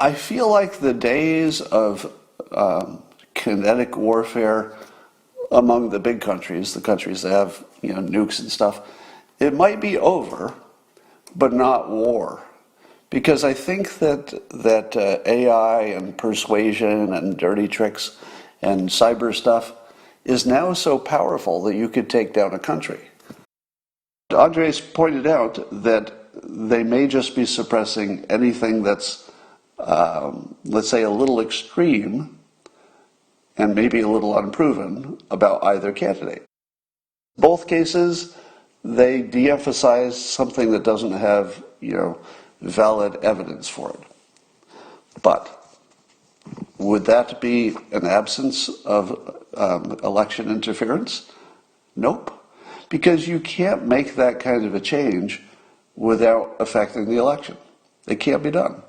I feel like the days of kinetic warfare among the big countries, the countries that have nukes and stuff, it might be over, but not war. Because I think that AI and persuasion and dirty tricks and cyber stuff is now so powerful that you could take down a country. Andres pointed out that they may just be suppressing anything that's, let's say, a little extreme and maybe a little unproven about either candidate. Both cases, they de-emphasize something that doesn't have, valid evidence for it. But would that be an absence of election interference? Nope. Because you can't make that kind of a change without affecting the election. It can't be done.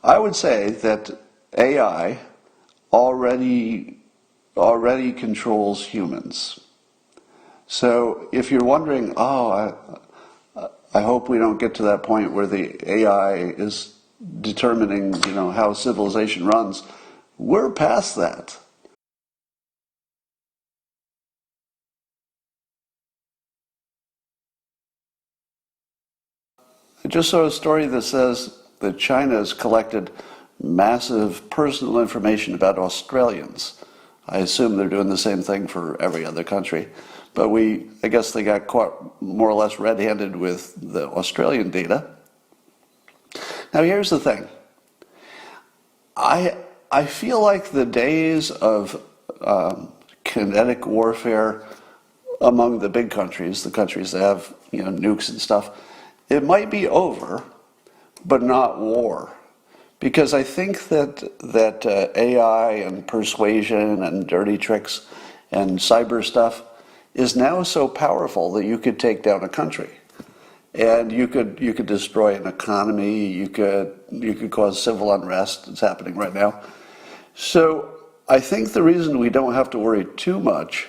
I would say that AI already controls humans. So if you're wondering, I hope we don't get to that point where the AI is determining, how civilization runs, we're past that. I just saw a story that says that China has collected massive personal information about Australians. I assume they're doing the same thing for every other country. But I guess they got caught more or less red-handed with the Australian data. Now here's the thing. I feel like the days of kinetic warfare among the big countries, the countries that have nukes and stuff, it might be over, but not war. Because I think that AI and persuasion and dirty tricks and cyber stuff is now so powerful that you could take down a country. And you could destroy an economy, you could cause civil unrest. It's happening right now. So I think the reason we don't have to worry too much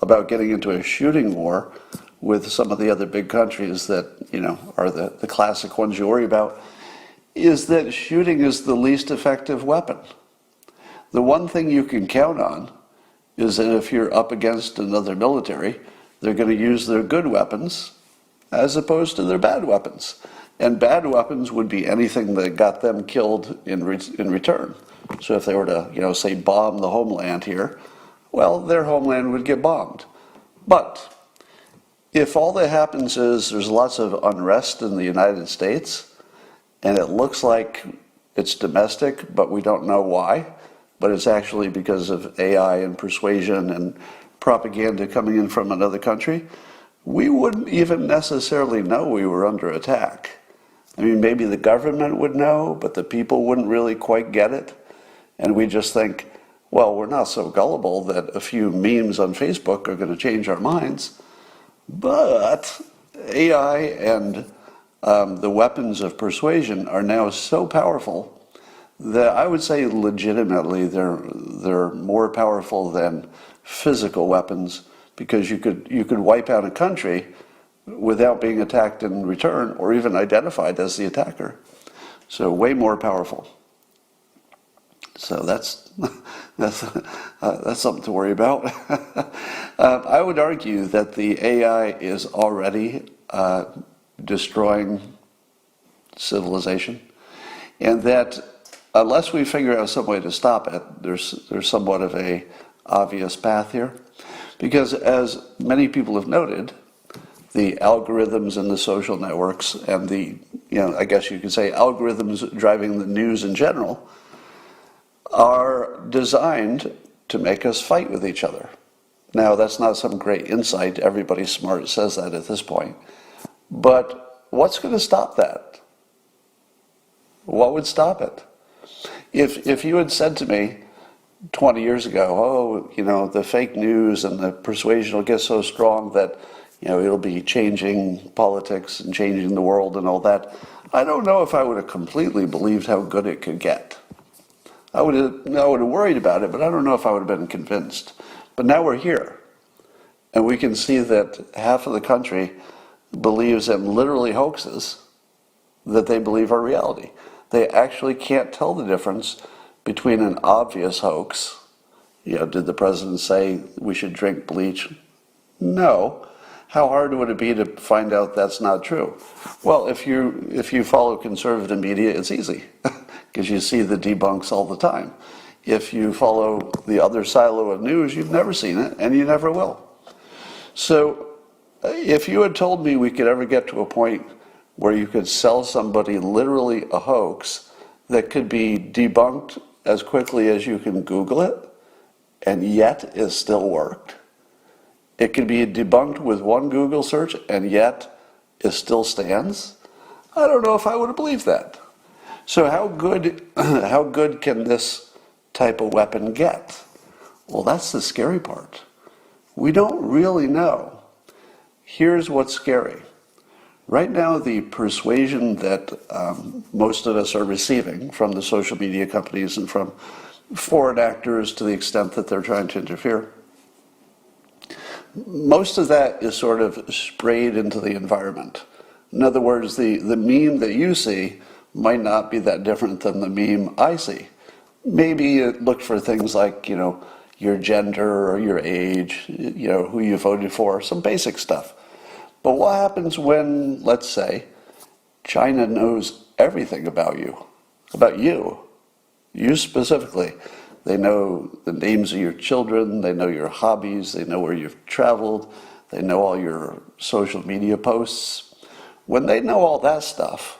about getting into a shooting war with some of the other big countries that are the classic ones you worry about is that shooting is the least effective weapon. The one thing you can count on is that if you're up against another military, they're going to use their good weapons as opposed to their bad weapons. And bad weapons would be anything that got them killed in return. So if they were to, say, bomb the homeland here, well, their homeland would get bombed. But if all that happens is there's lots of unrest in the United States, and it looks like it's domestic, but we don't know why, but it's actually because of AI and persuasion and propaganda coming in from another country, we wouldn't even necessarily know we were under attack. I mean, maybe the government would know, but the people wouldn't really quite get it. And we just think, well, we're not so gullible that a few memes on Facebook are going to change our minds. But AI and the weapons of persuasion are now so powerful that I would say legitimately they're more powerful than physical weapons, because you could wipe out a country without being attacked in return or even identified as the attacker. So way more powerful. So that's something to worry about. I would argue that the AI is already destroying civilization, and that unless we figure out some way to stop it, there's somewhat of a obvious path here. Because as many people have noted, the algorithms in the social networks and the, I guess you could say algorithms driving the news in general are designed to make us fight with each other. Now, that's not some great insight. Everybody smart says that at this point. But what's going to stop that? What would stop it? If you had said to me 20 years ago, the fake news and the persuasion will get so strong that, it'll be changing politics and changing the world and all that, I don't know if I would have completely believed how good it could get. I would have worried about it, but I don't know if I would have been convinced. But now we're here, and we can see that half of the country believes in literally hoaxes that they believe are reality. They actually can't tell the difference between an obvious hoax. Did the president say we should drink bleach? No. How hard would it be to find out that's not true? Well, if you follow conservative media, it's easy because you see the debunks all the time. If you follow the other silo of news, you've never seen it, and you never will. So if you had told me we could ever get to a point where you could sell somebody literally a hoax that could be debunked as quickly as you can Google it, and yet it still worked. It could be debunked with one Google search, and yet it still stands. I don't know if I would have believed that. So how good can this type of weapon get? Well, that's the scary part. We don't really know. Here's what's scary. Right now, the persuasion that most of us are receiving from the social media companies and from foreign actors to the extent that they're trying to interfere, most of that is sort of sprayed into the environment. In other words, the meme that you see might not be that different than the meme I see. Maybe it looked for things like, your gender or your age, who you voted for, some basic stuff. But what happens when, let's say, China knows everything about you, you specifically? They know the names of your children, they know your hobbies, they know where you've traveled, they know all your social media posts. When they know all that stuff,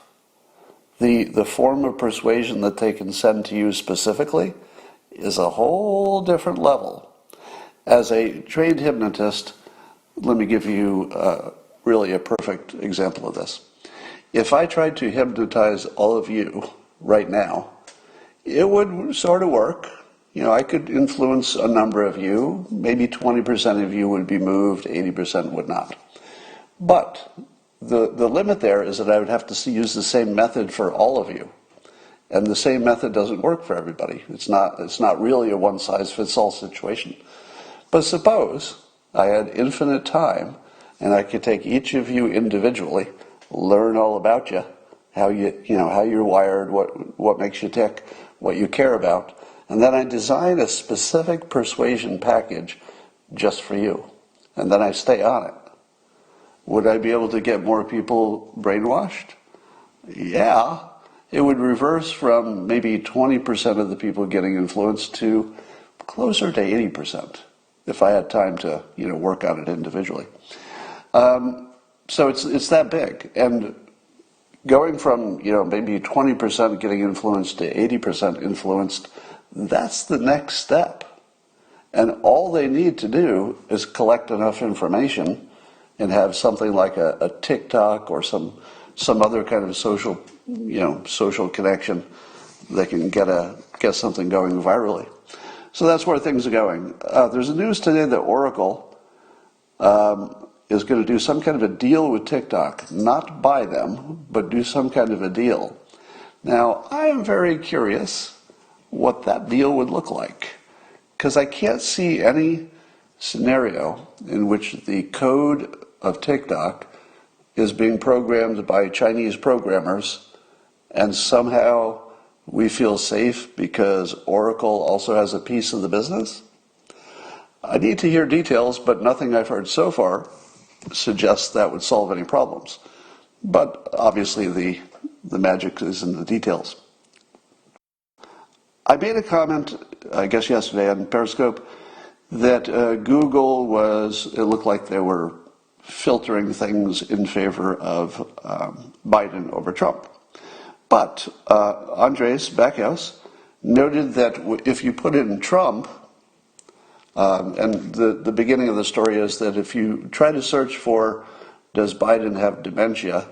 the form of persuasion that they can send to you specifically is a whole different level. As a trained hypnotist, let me give you really a perfect example of this. If I tried to hypnotize all of you right now, it would sort of work. I could influence a number of you. Maybe 20% of you would be moved, 80% would not. But the limit there is that I would have to use the same method for all of you. And the same method doesn't work for everybody. It's not really a one-size-fits-all situation. But suppose I had infinite time and I could take each of you individually, learn all about you, how you're wired, what makes you tick, what you care about, and then I design a specific persuasion package just for you, and then I stay on it. Would I be able to get more people brainwashed? Yeah. It would reverse from maybe 20% of the people getting influenced to closer to 80% if I had time to work on it individually. So it's that big. And going from maybe 20% getting influenced to 80% influenced, that's the next step. And all they need to do is collect enough information and have something like a TikTok or some other kind of social connection that can get something going virally. So that's where things are going. There's a news today that Oracle is going to do some kind of a deal with TikTok, not buy them, but do some kind of a deal. Now, I am very curious what that deal would look like, because I can't see any scenario in which the code of TikTok is being programmed by Chinese programmers, and somehow we feel safe because Oracle also has a piece of the business. I need to hear details, but nothing I've heard so far suggests that would solve any problems. But obviously the magic is in the details. I made a comment, I guess yesterday on Periscope, that Google it looked like they were filtering things in favor of Biden over Trump. But Andres Backhaus noted that if you put in Trump, and the beginning of the story is that if you try to search for does Biden have dementia,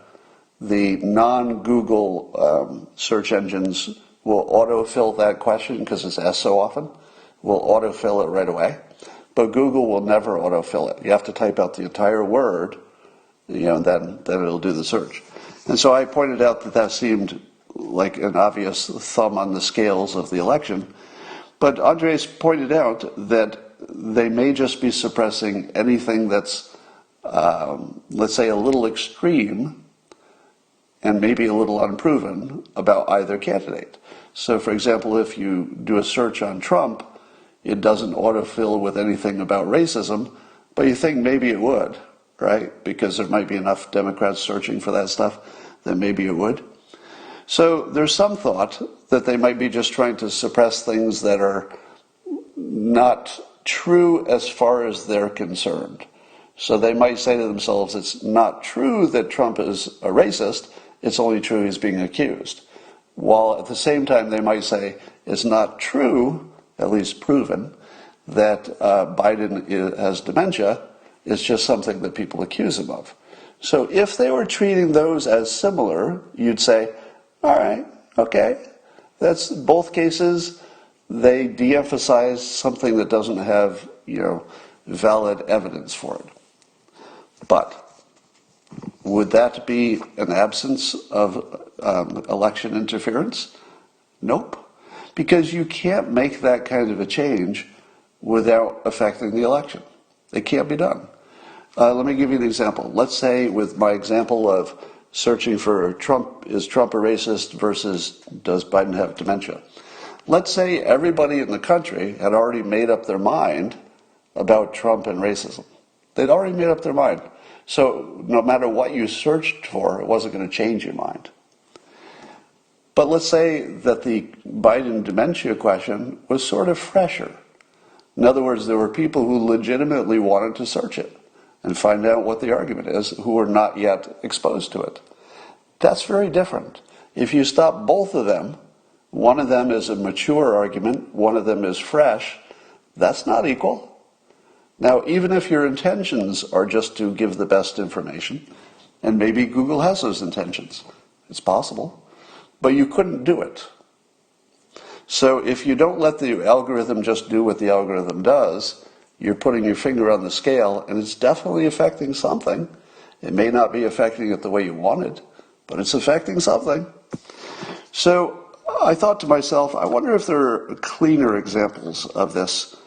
the non-Google search engines will autofill that question because it's asked so often, will autofill it right away. But Google will never autofill it. You have to type out the entire word, and then it'll do the search. And so I pointed out that seemed like an obvious thumb on the scales of the election. But Andres pointed out that they may just be suppressing anything that's, let's say, a little extreme and maybe a little unproven about either candidate. So for example, if you do a search on Trump, it doesn't autofill with anything about racism, but you think maybe it would, right? Because there might be enough Democrats searching for that stuff that maybe it would. So there's some thought that they might be just trying to suppress things that are not true as far as they're concerned. So they might say to themselves, it's not true that Trump is a racist, it's only true he's being accused. While at the same time they might say, it's not true, at least proven, that Biden has dementia, it's just something that people accuse him of. So if they were treating those as similar, you'd say, all right, okay, that's both cases. They de-emphasize something that doesn't have, valid evidence for it. But would that be an absence of election interference? Nope. Because you can't make that kind of a change without affecting the election. It can't be done. Let me give you an example. Let's say with my example of searching for Trump, is Trump a racist versus does Biden have dementia? Let's say everybody in the country had already made up their mind about Trump and racism. They'd already made up their mind. So no matter what you searched for, it wasn't going to change your mind. But let's say that the Biden dementia question was sort of fresher. In other words, there were people who legitimately wanted to search it and find out what the argument is who were not yet exposed to it. That's very different. If you stop both of them, one of them is a mature argument, one of them is fresh, that's not equal. Now, even if your intentions are just to give the best information, and maybe Google has those intentions, it's possible, but you couldn't do it. So if you don't let the algorithm just do what the algorithm does, you're putting your finger on the scale, and it's definitely affecting something. It may not be affecting it the way you wanted, but it's affecting something. So I thought to myself, I wonder if there are cleaner examples of this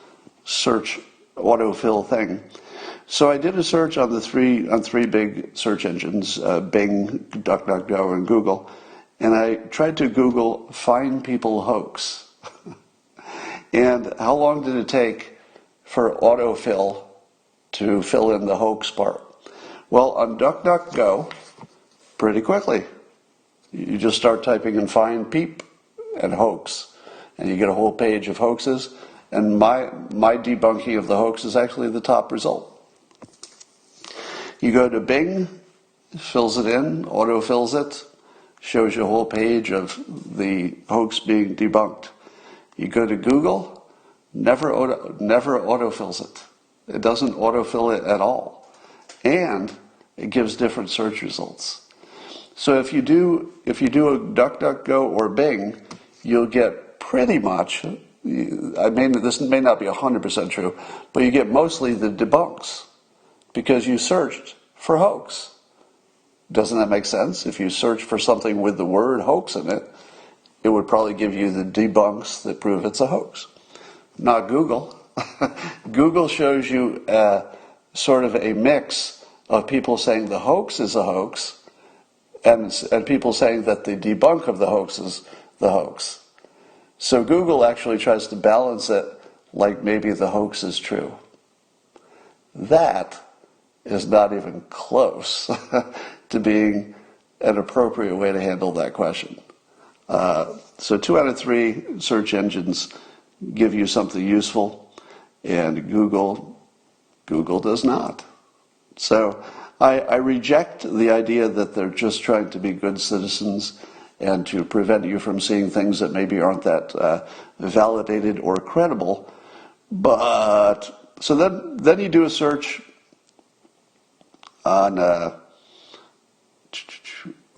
search autofill thing. So I did a search on three big search engines, Bing, DuckDuckGo, and Google, and I tried to Google "find people hoax." And how long did it take for autofill to fill in the hoax part? Well, on DuckDuckGo, pretty quickly. You just start typing in "find peep" and "hoax," and you get a whole page of hoaxes. And my debunking of the hoax is actually the top result. You go to Bing, fills it in, autofills it, shows you a whole page of the hoax being debunked. You go to Google, never autofills it. It doesn't autofill it at all. And it gives different search results. So if you do a DuckDuckGo or Bing, you'll get pretty much, this may not be 100% true, but you get mostly the debunks because you searched for hoax. Doesn't that make sense? If you search for something with the word hoax in it, it would probably give you the debunks that prove it's a hoax. Not Google. Google shows you sort of a mix of people saying the hoax is a hoax and people saying that the debunk of the hoax is the hoax. So Google actually tries to balance it like maybe the hoax is true. That is not even close to being an appropriate way to handle that question. So 2 out of 3 search engines give you something useful, and Google does not. So I reject the idea that they're just trying to be good citizens and to prevent you from seeing things that maybe aren't that validated or credible. But so then you do a search on, I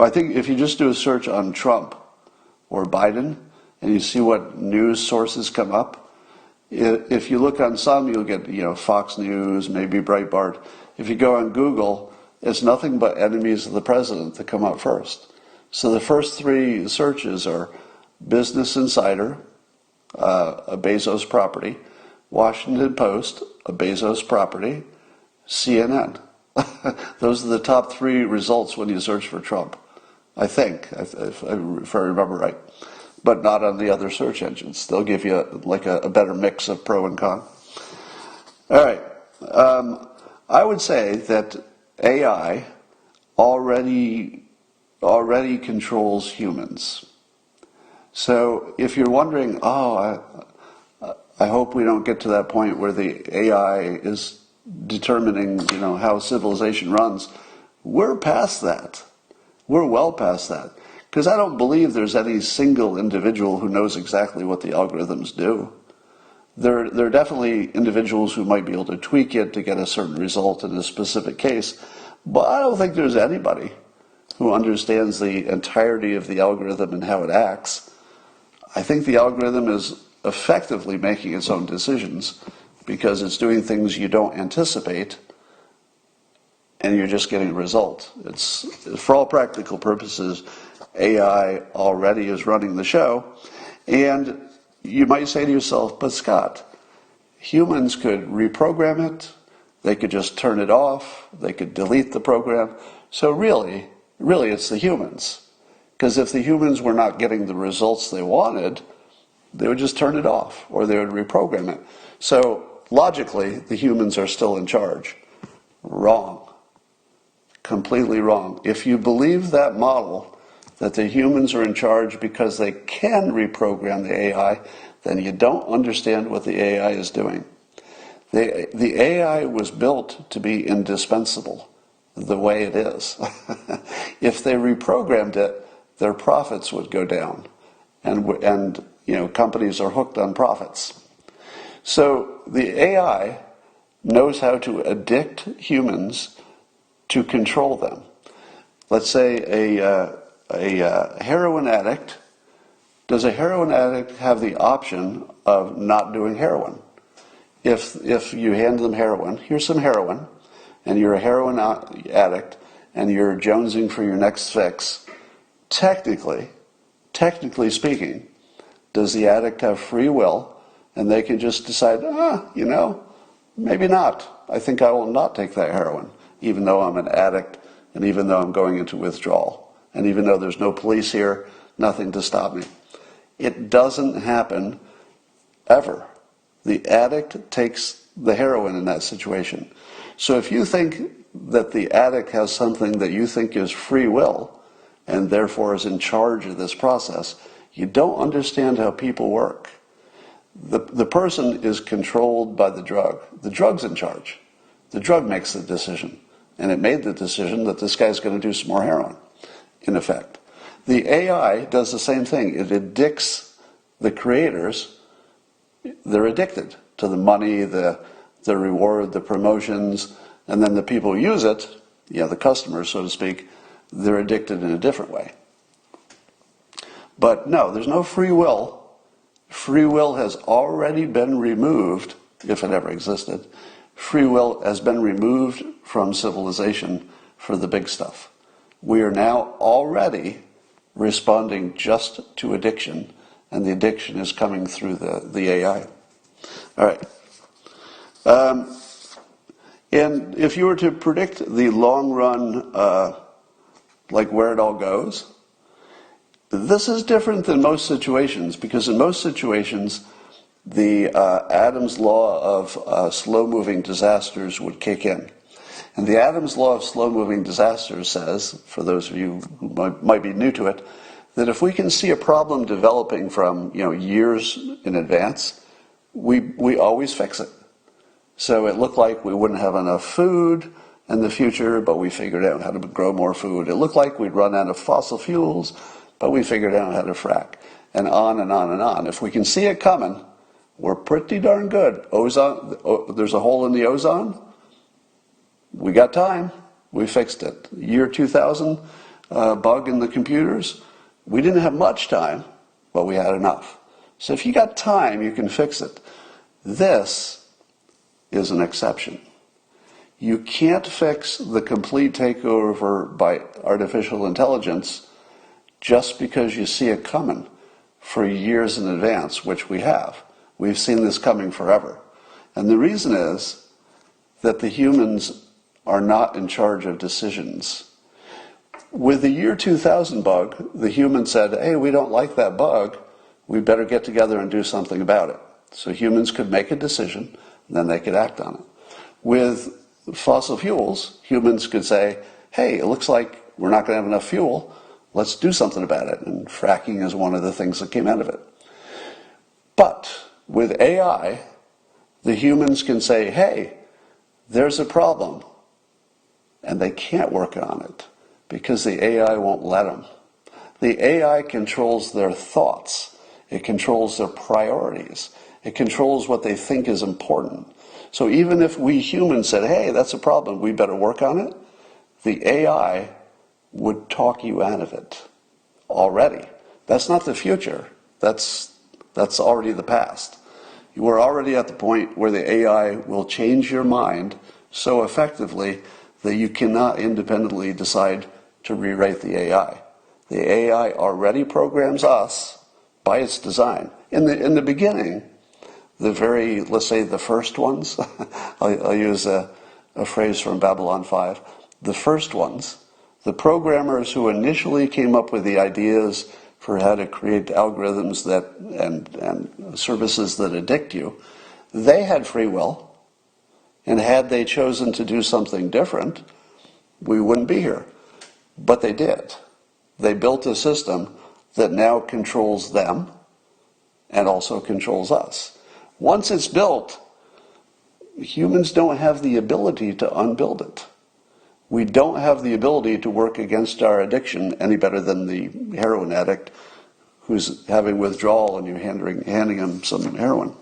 think if you just do a search on Trump or Biden and you see what news sources come up, if you look on some, you'll get Fox News, maybe Breitbart. If you go on Google, it's nothing but enemies of the president that come up first. So the first 3 searches are Business Insider, a Bezos property, Washington Post, a Bezos property, CNN. Those are the top 3 results when you search for Trump. I think, if I remember right, but not on the other search engines. They'll give you like a better mix of pro and con. All right. I would say that AI already controls humans. So if you're wondering, I hope we don't get to that point where the AI is determining, how civilization runs. We're past that. We're well past that. Because I don't believe there's any single individual who knows exactly what the algorithms do. There are definitely individuals who might be able to tweak it to get a certain result in a specific case, but I don't think there's anybody who understands the entirety of the algorithm and how it acts. I think the algorithm is effectively making its own decisions because it's doing things you don't anticipate, and you're just getting a result. It's, for all practical purposes, AI already is running the show. And you might say to yourself, but Scott, humans could reprogram it, they could just turn it off, they could delete the program. So really it's the humans. Because if the humans were not getting the results they wanted, they would just turn it off, or they would reprogram it. So logically, the humans are still in charge. Wrong. Completely wrong. If you believe that model, that the humans are in charge because they can reprogram the AI, then you don't understand what the AI is doing. The AI was built to be indispensable, the way it is. If they reprogrammed it, their profits would go down, and companies are hooked on profits. So the AI knows how to addict humans to control them. Let's say a heroin addict. Does a heroin addict have the option of not doing heroin? If you hand them heroin, here's some heroin, and you're a heroin addict, and you're jonesing for your next fix, technically speaking, does the addict have free will, and they can just decide, maybe not. I think I will not take that heroin, even though I'm an addict, and even though I'm going into withdrawal, and even though there's no police here, nothing to stop me. It doesn't happen ever. The addict takes the heroin in that situation. So if you think that the addict has something that you think is free will, and therefore is in charge of this process, you don't understand how people work. The person is controlled by the drug. The drug's in charge. The drug makes the decision. And it made the decision that this guy's going to do some more heroin, in effect. The AI does the same thing. It addicts the creators. They're addicted to the money, the reward, the promotions, and then the people who use it, the customers, so to speak, they're addicted in a different way. But no, there's no free will. Free will has already been removed, if it ever existed. Free will has been removed from civilization for the big stuff. We are now already responding just to addiction, and the addiction is coming through the AI. All right. And if you were to predict the long run, like where it all goes, this is different than most situations, because in most situations, the Adam's law of slow-moving disasters would kick in. And the Adam's law of slow-moving disasters says, for those of you who might be new to it, that if we can see a problem developing from years in advance, we always fix it. So it looked like we wouldn't have enough food in the future, but we figured out how to grow more food. It looked like we'd run out of fossil fuels, but we figured out how to frack. And on and on and on. If we can see it coming, we're pretty darn good. Ozone, there's a hole in the ozone. We got time. We fixed it. Year 2000, bug in the computers. We didn't have much time, but we had enough. So if you got time, you can fix it. This is an exception. You can't fix the complete takeover by artificial intelligence just because you see it coming for years in advance, which we have. We've seen this coming forever. And the reason is that the humans are not in charge of decisions. With the year 2000 bug, the humans said, hey, we don't like that bug. We better get together and do something about it. So humans could make a decision, and then they could act on it. With fossil fuels, humans could say, hey, it looks like we're not going to have enough fuel. Let's do something about it. And fracking is one of the things that came out of it. But with AI, the humans can say, hey, there's a problem. And they can't work on it because the AI won't let them. The AI controls their thoughts. It controls their priorities. It controls what they think is important. So even if we humans said, hey, that's a problem, we better work on it, the AI would talk you out of it already. That's not the future. That's already the past. We're already at the point where the AI will change your mind so effectively that you cannot independently decide to rewrite the AI. The AI already programs us by its design. In the beginning, let's say the first ones, I'll use a phrase from Babylon 5, the first ones, the programmers who initially came up with the ideas for how to create algorithms and services that addict you, they had free will. And had they chosen to do something different, we wouldn't be here. But they did. They built a system that now controls them and also controls us. Once it's built, humans don't have the ability to unbuild it. We don't have the ability to work against our addiction any better than the heroin addict who's having withdrawal and you're handing him some heroin.